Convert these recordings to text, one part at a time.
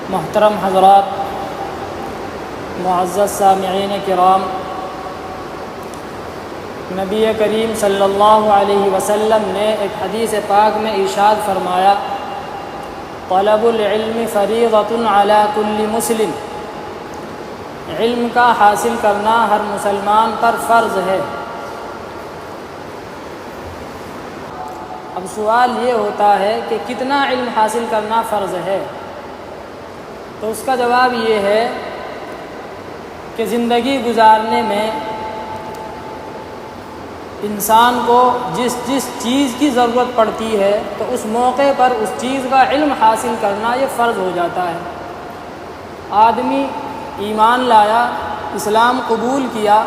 محترم حضرات، معزز سامعین کرام، نبی کریم صلی اللہ علیہ وسلم نے ایک حدیث پاک میں ارشاد فرمایا، طلب العلم فریضۃ علی کل مسلم، علم کا حاصل کرنا ہر مسلمان پر فرض ہے۔ اب سوال یہ ہوتا ہے کہ کتنا علم حاصل کرنا فرض ہے؟ تو اس کا جواب یہ ہے کہ زندگی گزارنے میں انسان کو جس چیز کی ضرورت پڑتی ہے تو اس موقع پر اس چیز کا علم حاصل کرنا یہ فرض ہو جاتا ہے۔ آدمی ایمان لایا، اسلام قبول کیا،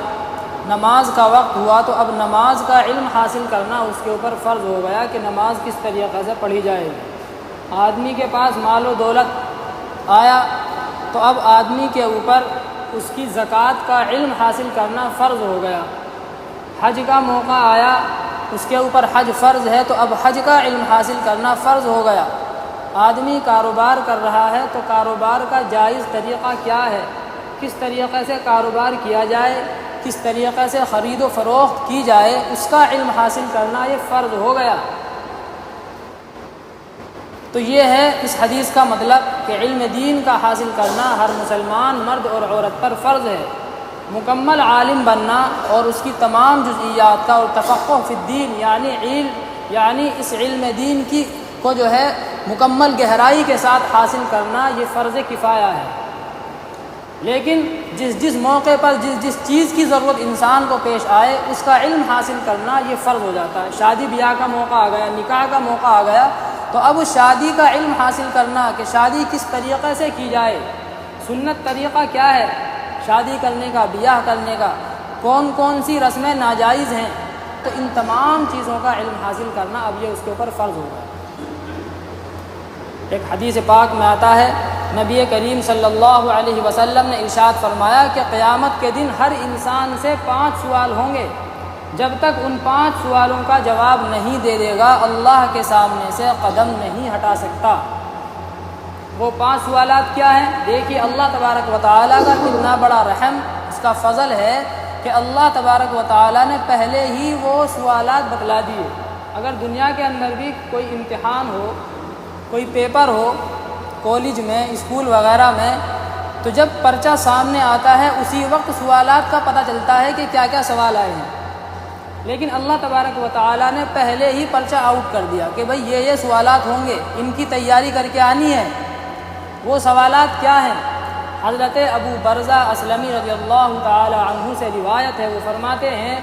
نماز کا وقت ہوا تو اب نماز کا علم حاصل کرنا اس کے اوپر فرض ہو گیا کہ نماز کس طریقے سے پڑھی جائے گی۔ آدمی کے پاس مال و دولت آیا تو اب آدمی کے اوپر اس کی زکوٰۃ کا علم حاصل کرنا فرض ہو گیا۔ حج کا موقع آیا، اس کے اوپر حج فرض ہے تو اب حج کا علم حاصل کرنا فرض ہو گیا۔ آدمی کاروبار کر رہا ہے تو کاروبار کا جائز طریقہ کیا ہے، کس طریقے سے کاروبار کیا جائے، کس طریقے سے خرید و فروخت کی جائے، اس کا علم حاصل کرنا یہ فرض ہو گیا۔ تو یہ ہے اس حدیث کا مطلب کہ علم دین کا حاصل کرنا ہر مسلمان مرد اور عورت پر فرض ہے۔ مکمل عالم بننا اور اس کی تمام جزئیات کا اور تفقہ فی الدین یعنی اس علم دین کی کو جو ہے مکمل گہرائی کے ساتھ حاصل کرنا یہ فرض کفایہ ہے۔ لیکن جس موقع پر جس چیز کی ضرورت انسان کو پیش آئے اس کا علم حاصل کرنا یہ فرض ہو جاتا ہے۔ شادی بیاہ کا موقع آ گیا، نکاح کا موقع آ گیا تو اب اس شادی کا علم حاصل کرنا کہ شادی کس طریقے سے کی جائے، سنت طریقہ کیا ہے شادی کرنے کا، بیاہ کرنے کا، کون کون سی رسمیں ناجائز ہیں، تو ان تمام چیزوں کا علم حاصل کرنا اب یہ اس کے اوپر فرض ہوگا۔ ایک حدیث پاک میں آتا ہے، نبی کریم صلی اللہ علیہ وسلم نے ارشاد فرمایا کہ قیامت کے دن ہر انسان سے 5 سوال ہوں گے، جب تک ان 5 سوالوں کا جواب نہیں دے دے گا اللہ کے سامنے سے قدم نہیں ہٹا سکتا۔ وہ 5 سوالات کیا ہیں؟ دیکھیے اللہ تبارک و تعالیٰ کا کتنا بڑا رحم، اس کا فضل ہے کہ اللہ تبارک و تعالیٰ نے پہلے ہی وہ سوالات بتلا دیے۔ اگر دنیا کے اندر بھی کوئی امتحان ہو، کوئی پیپر ہو کالج میں، اسکول وغیرہ میں، تو جب پرچہ سامنے آتا ہے اسی وقت سوالات کا پتہ چلتا ہے کہ کیا کیا سوال آئے ہیں۔ لیکن اللہ تبارک و تعالیٰ نے پہلے ہی پرچہ آؤٹ کر دیا کہ بھئی یہ سوالات ہوں گے، ان کی تیاری کر کے آنی ہے۔ وہ سوالات کیا ہیں؟ حضرت ابو برزہ اسلمی رضی اللہ تعالی عنہ سے روایت ہے، وہ فرماتے ہیں،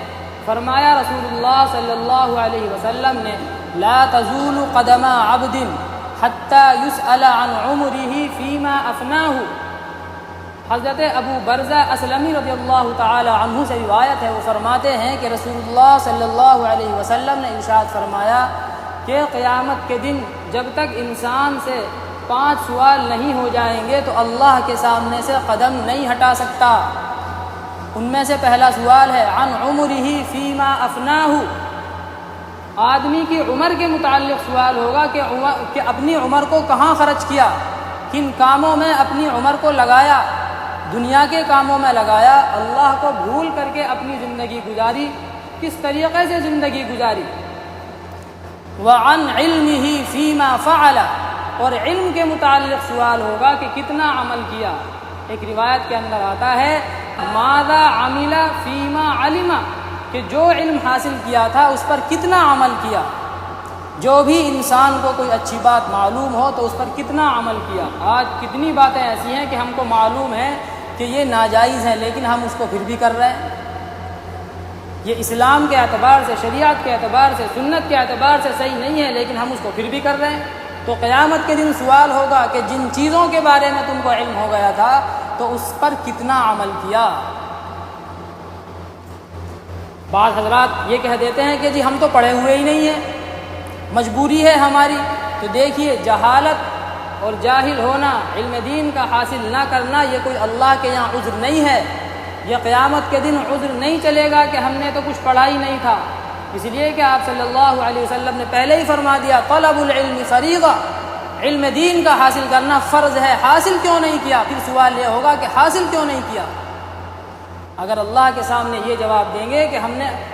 فرمایا رسول اللہ صلی اللہ علیہ وسلم نے، لا تزول قدم عبد حتی یسأل عن عمرہ فیما افناہ۔ حضرت ابو برزہ اسلمی رضی اللہ تعالی عنہ سے روایت ہے، وہ فرماتے ہیں کہ رسول اللہ صلی اللہ علیہ وسلم نے ارشاد فرمایا کہ قیامت کے دن جب تک انسان سے 5 سوال نہیں ہو جائیں گے تو اللہ کے سامنے سے قدم نہیں ہٹا سکتا۔ ان میں سے پہلا سوال ہے عن عمرہ فیما افناہ، آدمی کی عمر کے متعلق سوال ہوگا کہ اپنی عمر کو کہاں خرچ کیا، کن کاموں میں اپنی عمر کو لگایا، دنیا کے کاموں میں لگایا، اللہ کو بھول کر کے اپنی زندگی گزاری، کس طریقے سے زندگی گزاری۔ وعن علمہ فیما فعل، اور علم کے متعلق سوال ہوگا کہ کتنا عمل کیا۔ ایک روایت کے اندر آتا ہے ماذا عمل فیما علم، کہ جو علم حاصل کیا تھا اس پر کتنا عمل کیا۔ جو بھی انسان کو کوئی اچھی بات معلوم ہو تو اس پر کتنا عمل کیا۔ آج کتنی باتیں ایسی ہیں کہ ہم کو معلوم ہے کہ یہ ناجائز ہیں لیکن ہم اس کو پھر بھی کر رہے ہیں۔ یہ اسلام کے اعتبار سے، شریعت کے اعتبار سے، سنت کے اعتبار سے صحیح نہیں ہے لیکن ہم اس کو پھر بھی کر رہے ہیں۔ تو قیامت کے دن سوال ہوگا کہ جن چیزوں کے بارے میں تم کو علم ہو گیا تھا تو اس پر کتنا عمل کیا۔ بعض حضرات یہ کہہ دیتے ہیں کہ جی ہم تو پڑھے ہوئے ہی نہیں ہیں، مجبوری ہے ہماری۔ تو دیکھیے جہالت اور جاہل ہونا، علم دین کا حاصل نہ کرنا، یہ کوئی اللہ کے یہاں عذر نہیں ہے۔ یہ قیامت کے دن عذر نہیں چلے گا کہ ہم نے تو کچھ پڑھا ہی نہیں تھا، اس لیے کہ آپ صلی اللہ علیہ وسلم نے پہلے ہی فرما دیا طلب العلم فریضہ، علم دین کا حاصل کرنا فرض ہے، حاصل کیوں نہیں کیا؟ پھر سوال یہ ہوگا کہ حاصل کیوں نہیں کیا؟ اگر اللہ کے سامنے یہ جواب دیں گے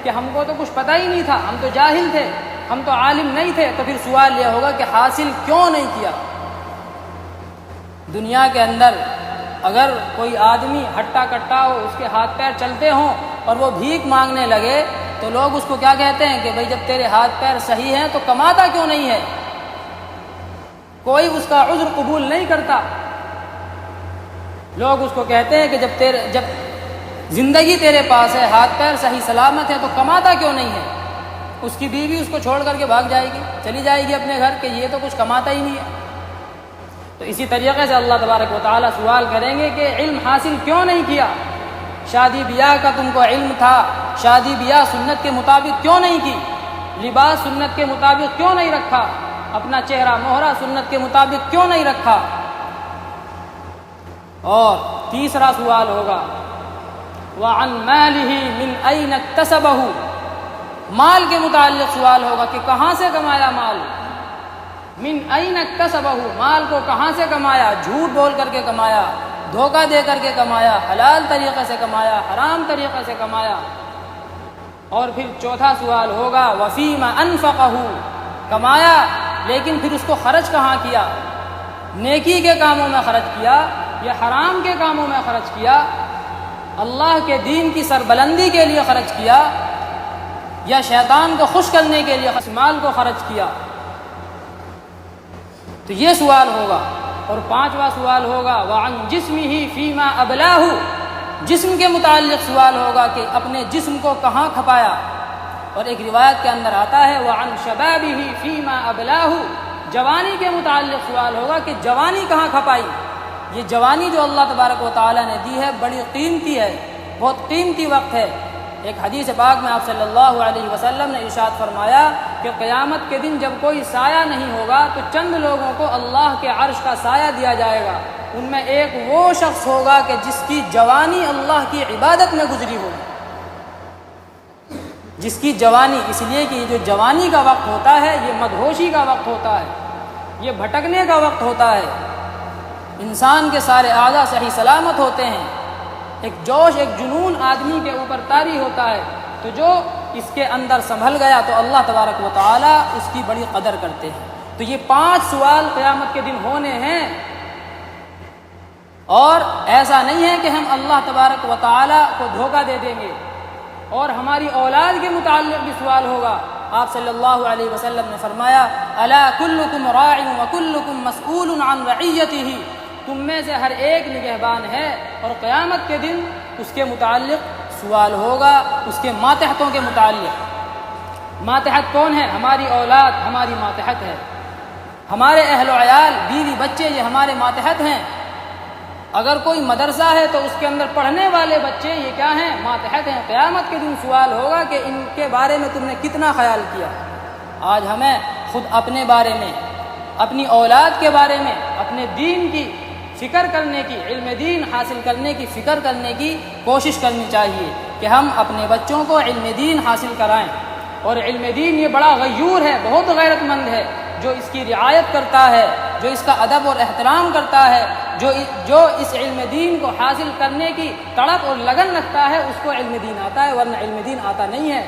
کہ ہم کو تو کچھ پتہ ہی نہیں تھا، ہم تو جاہل تھے، ہم تو عالم نہیں تھے، تو پھر سوال یہ ہوگا کہ حاصل کیوں نہیں کیا؟ دنیا کے اندر اگر کوئی آدمی ہٹا کٹا ہو، اس کے ہاتھ پیر چلتے ہوں اور وہ بھیک مانگنے لگے تو لوگ اس کو کیا کہتے ہیں کہ بھئی جب تیرے ہاتھ پیر صحیح ہیں تو کماتا کیوں نہیں ہے؟ کوئی اس کا عذر قبول نہیں کرتا۔ لوگ اس کو کہتے ہیں کہ جب زندگی تیرے پاس ہے، ہاتھ پیر صحیح سلامت ہے، تو کماتا کیوں نہیں ہے؟ اس کی بیوی اس کو چھوڑ کر کے بھاگ جائے گی، چلی جائے گی اپنے گھر، کہ یہ تو کچھ کماتا ہی نہیں ہے۔ تو اسی طریقے سے اللہ تبارک و تعالیٰ سوال کریں گے کہ علم حاصل کیوں نہیں کیا؟ شادی بیاہ کا تم کو علم تھا، شادی بیاہ سنت کے مطابق کیوں نہیں کی؟ لباس سنت کے مطابق کیوں نہیں رکھا؟ اپنا چہرہ مہرہ سنت کے مطابق کیوں نہیں رکھا؟ اور تیسرا سوال ہوگا وَعَنْ مَالِهِ مِنْ أَيْنَ اكْتَسَبَهُ، مال کے متعلق سوال ہوگا کہ کہاں سے کمایا مال؟ من أَيْنَ اكْتَسَبَهُ، مال کو کہاں سے کمایا؟ جھوٹ بول کر کے کمایا، دھوکہ دے کر کے کمایا، حلال طریقے سے کمایا، حرام طریقے سے کمایا؟ اور پھر چوتھا سوال ہوگا وَفِيمَ أَنْفَقَهُ، کمایا لیکن پھر اس کو خرچ کہاں کیا؟ نیکی کے کاموں میں خرچ کیا یا حرام کے کاموں میں خرچ کیا؟ اللہ کے دین کی سربلندی کے لیے خرچ کیا یا شیطان کو خوش کرنے کے لیے مال کو خرچ کیا؟ تو یہ سوال ہوگا۔ اور پانچواں سوال ہوگا وَعَنْ جِسْمِهِ فِيمَا أَبْلَاهُ، جسم کے متعلق سوال ہوگا کہ اپنے جسم کو کہاں کھپایا؟ اور ایک روایت کے اندر آتا ہے وَعَنْ شَبَابِهِ فِيمَا أَبْلَاهُ، جوانی کے متعلق سوال ہوگا کہ جوانی کہاں کھپائی؟ یہ جوانی جو اللہ تبارک و تعالیٰ نے دی ہے بڑی قیمتی ہے، بہت قیمتی وقت ہے۔ ایک حدیث پاک میں آپ صلی اللہ علیہ وسلم نے ارشاد فرمایا کہ قیامت کے دن جب کوئی سایہ نہیں ہوگا تو چند لوگوں کو اللہ کے عرش کا سایہ دیا جائے گا، ان میں ایک وہ شخص ہوگا کہ جس کی جوانی اللہ کی عبادت میں گزری ہوگی، جس کی جوانی، اس لیے کہ یہ جو جوانی کا وقت ہوتا ہے یہ مدہوشی کا وقت ہوتا ہے، یہ بھٹکنے کا وقت ہوتا ہے، انسان کے سارے اعضاء صحیح سلامت ہوتے ہیں، ایک جوش ایک جنون آدمی کے اوپر طاری ہوتا ہے، تو جو اس کے اندر سنبھل گیا تو اللہ تبارک و تعالیٰ اس کی بڑی قدر کرتے ہیں۔ تو یہ 5 سوال قیامت کے دن ہونے ہیں، اور ایسا نہیں ہے کہ ہم اللہ تبارک و تعالیٰ کو دھوکہ دے دیں گے۔ اور ہماری اولاد کے متعلق بھی سوال ہوگا۔ آپ صلی اللہ علیہ وسلم نے فرمایا الا کلکم راع وکلکم مسئول عن رعیتہ، تم میں سے ہر ایک نگہبان ہے، اور قیامت کے دن اس کے متعلق سوال ہوگا، اس کے ماتحتوں کے متعلق۔ ماتحت کون ہے؟ ہماری اولاد ہماری ماتحت ہے، ہمارے اہل و عیال بیوی بچے یہ ہمارے ماتحت ہیں۔ اگر کوئی مدرسہ ہے تو اس کے اندر پڑھنے والے بچے یہ کیا ہیں؟ ماتحت ہیں۔ قیامت کے دن سوال ہوگا کہ ان کے بارے میں تم نے کتنا خیال کیا۔ آج ہمیں خود اپنے بارے میں، اپنی اولاد کے بارے میں، اپنے دین کی فکر کرنے کی، علم دین حاصل کرنے کی فکر کرنے کی کوشش کرنی چاہیے کہ ہم اپنے بچوں کو علم دین حاصل کرائیں۔ اور علم دین یہ بڑا غیور ہے، بہت غیرت مند ہے، جو اس کی رعایت کرتا ہے، جو اس کا ادب اور احترام کرتا ہے، جو اس علم دین کو حاصل کرنے کی تڑپ اور لگن رکھتا ہے، اس کو علم دین آتا ہے، ورنہ علم دین آتا نہیں ہے۔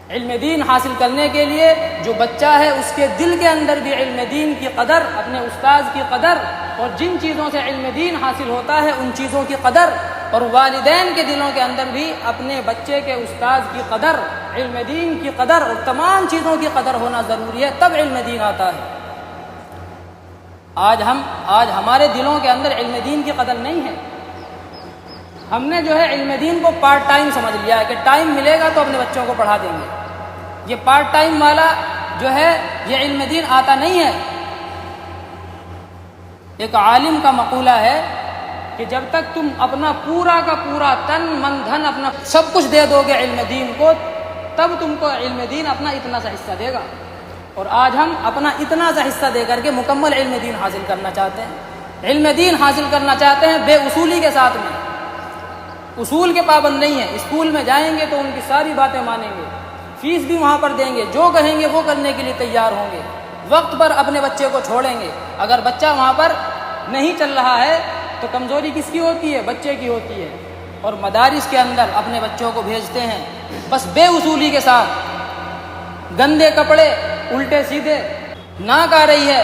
علم دین حاصل کرنے کے لیے جو بچہ ہے اس کے دل کے اندر بھی علم دین کی قدر، اپنے استاذ کی قدر، اور جن چیزوں سے علم دین حاصل ہوتا ہے ان چیزوں کی قدر، اور والدین کے دلوں کے اندر بھی اپنے بچے کے استاذ کی قدر، علم دین کی قدر اور تمام چیزوں کی قدر ہونا ضروری ہے، تب علم دین آتا ہے۔ آج ہمارے دلوں کے اندر علم دین کی قدر نہیں ہے۔ ہم نے جو ہے علم دین کو پارٹ ٹائم سمجھ لیا ہے کہ ٹائم ملے گا تو اپنے بچوں کو پڑھا دیں گے۔ یہ پارٹ ٹائم والا جو ہے یہ علم دین آتا نہیں ہے۔ ایک عالم کا مقولہ ہے کہ جب تک تم اپنا پورا کا پورا تن من دھن اپنا سب کچھ دے دو گے علم دین کو، تب تم کو علم دین اپنا اتنا سا حصہ دے گا۔ اور آج ہم اپنا اتنا سا حصہ دے کر کے مکمل علم دین حاصل کرنا چاہتے ہیں۔ علم دین حاصل کرنا چاہتے ہیں بے اصولی کے ساتھ میں، اصول کے پابند نہیں ہیں۔ اسکول میں جائیں گے تو ان کی ساری باتیں مانیں گے، فیس بھی وہاں پر دیں گے، جو کہیں گے وہ کرنے کے لیے تیار ہوں گے، وقت پر اپنے بچے کو چھوڑیں گے. اگر بچہ وہاں پر نہیں چل رہا ہے تو کمزوری کس کی ہوتی ہے؟ بچے کی ہوتی ہے. اور مدارس کے اندر اپنے بچوں کو بھیجتے ہیں بس بے اصولی کے ساتھ، گندے کپڑے، الٹے سیدھے، ناک آ رہی ہے،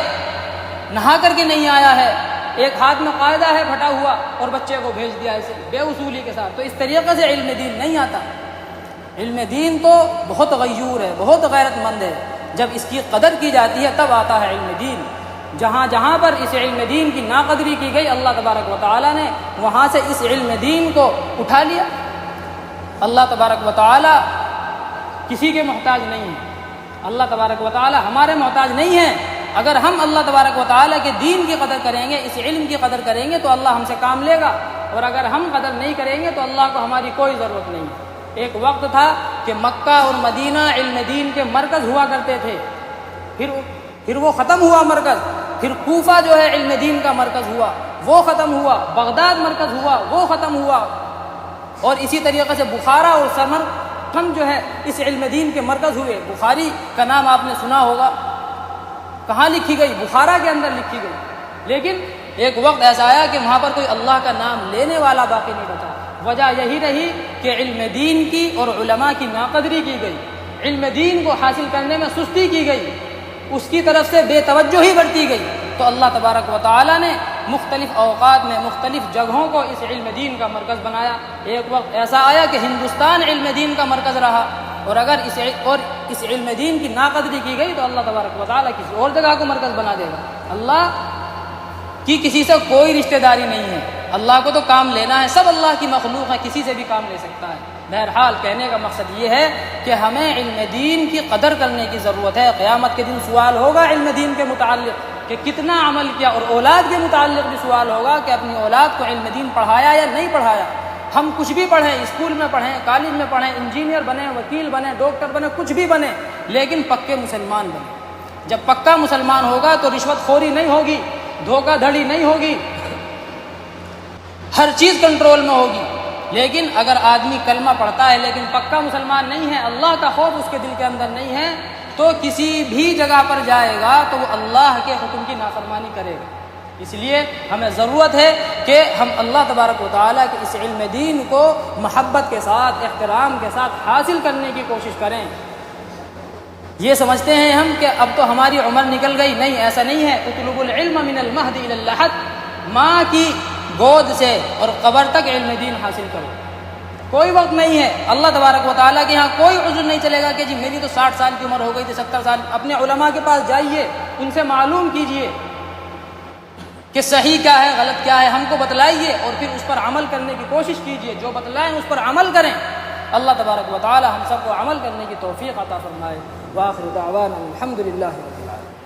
نہا کر کے نہیں آیا ہے، ایک ہاتھ میں قاعدہ ہے پھٹا ہوا اور بچے کو بھیج دیا ایسے بے اصولی کے ساتھ. تو اس طریقے سے علم دین نہیں آتا. علم دین تو بہت غیور ہے، بہت غیرت مند ہے. جب اس کی قدر کی جاتی ہے تب آتا ہے علم دین. جہاں جہاں پر اس علم دین کی ناقدری کی گئی اللہ تبارک و تعالی نے وہاں سے اس علم دین کو اٹھا لیا. اللہ تبارک و تعالی کسی کے محتاج نہیں ہے. اللہ تبارک و تعالی ہمارے محتاج نہیں ہیں. اگر ہم اللہ تبارک و تعالی کے دین کی قدر کریں گے، اس علم کی قدر کریں گے تو اللہ ہم سے کام لے گا، اور اگر ہم قدر نہیں کریں گے تو اللہ کو ہماری کوئی ضرورت نہیں ہے. ایک وقت تھا کہ مکہ اور مدینہ علم دین کے مرکز ہوا کرتے تھے، پھر وہ ختم ہوا مرکز. پھر کوفہ جو ہے علم دین کا مرکز ہوا، وہ ختم ہوا. بغداد مرکز ہوا، وہ ختم ہوا. اور اسی طریقے سے بخارا اور سمرقند جو ہے اس علم دین کے مرکز ہوئے. بخاری کا نام آپ نے سنا ہوگا. کہاں لکھی گئی؟ بخارا کے اندر لکھی گئی. لیکن ایک وقت ایسا آیا کہ وہاں پر کوئی اللہ کا نام لینے والا باقی نہیں بچا. وجہ یہی رہی کہ علم دین کی اور علماء کی ناقدری کی گئی، علم دین کو حاصل کرنے میں سستی کی گئی، اس کی طرف سے بے توجہی برتی گئی. تو اللہ تبارک و تعالی نے مختلف اوقات میں مختلف جگہوں کو اس علم دین کا مرکز بنایا. ایک وقت ایسا آیا کہ ہندوستان علم دین کا مرکز رہا، اور اگر اس علم دین کی ناقدری کی گئی تو اللہ تبارک و تعالی کسی اور جگہ کو مرکز بنا دے گا. اللہ کی کسی سے کوئی رشتہ داری نہیں ہے. اللہ کو تو کام لینا ہے، سب اللہ کی مخلوق ہے، کسی سے بھی کام لے سکتا ہے. بہرحال کہنے کا مقصد یہ ہے کہ ہمیں علم دین کی قدر کرنے کی ضرورت ہے. قیامت کے دن سوال ہوگا علم دین کے متعلق کہ کتنا عمل کیا، اور اولاد کے متعلق بھی سوال ہوگا کہ اپنی اولاد کو علم دین پڑھایا یا نہیں پڑھایا. ہم کچھ بھی پڑھیں، اسکول میں پڑھیں، کالج میں پڑھیں، انجینئر بنیں، وکیل بنیں، ڈاکٹر بنیں، کچھ بھی بنیں، لیکن پکے مسلمان بنیں. جب پکا مسلمان ہوگا تو رشوت خوری نہیں ہوگی، دھوکہ دھڑی نہیں ہوگی، ہر چیز کنٹرول میں ہوگی. لیکن اگر آدمی کلمہ پڑھتا ہے لیکن پکا مسلمان نہیں ہے، اللہ کا خوف اس کے دل کے اندر نہیں ہے، تو کسی بھی جگہ پر جائے گا تو وہ اللہ کے حکم کی نافرمانی کرے گا. اس لیے ہمیں ضرورت ہے کہ ہم اللہ تبارک و تعالیٰ کے اس علم دین کو محبت کے ساتھ، احترام کے ساتھ حاصل کرنے کی کوشش کریں. یہ سمجھتے ہیں ہم کہ اب تو ہماری عمر نکل گئی. نہیں، ایسا نہیں ہے. اطلب العلم من المہد الی اللحد، ماں کی گود سے اور قبر تک علم دین حاصل کرو. کوئی وقت نہیں ہے. اللہ تبارک و تعالیٰ کے یہاں کوئی عذر نہیں چلے گا کہ جی میری تو 60 سال کی عمر ہو گئی تھی، 70 سال. اپنے علماء کے پاس جائیے، ان سے معلوم کیجئے کہ صحیح کیا ہے، غلط کیا ہے، ہم کو بتلائیے اور پھر اس پر عمل کرنے کی کوشش کیجئے. جو بتلائیں اس پر عمل کریں. اللہ تبارک و تعالی ہم سب کو عمل کرنے کی توفیق عطا فرمائے. وآخر دعوانا الحمد للہ رب العالمین.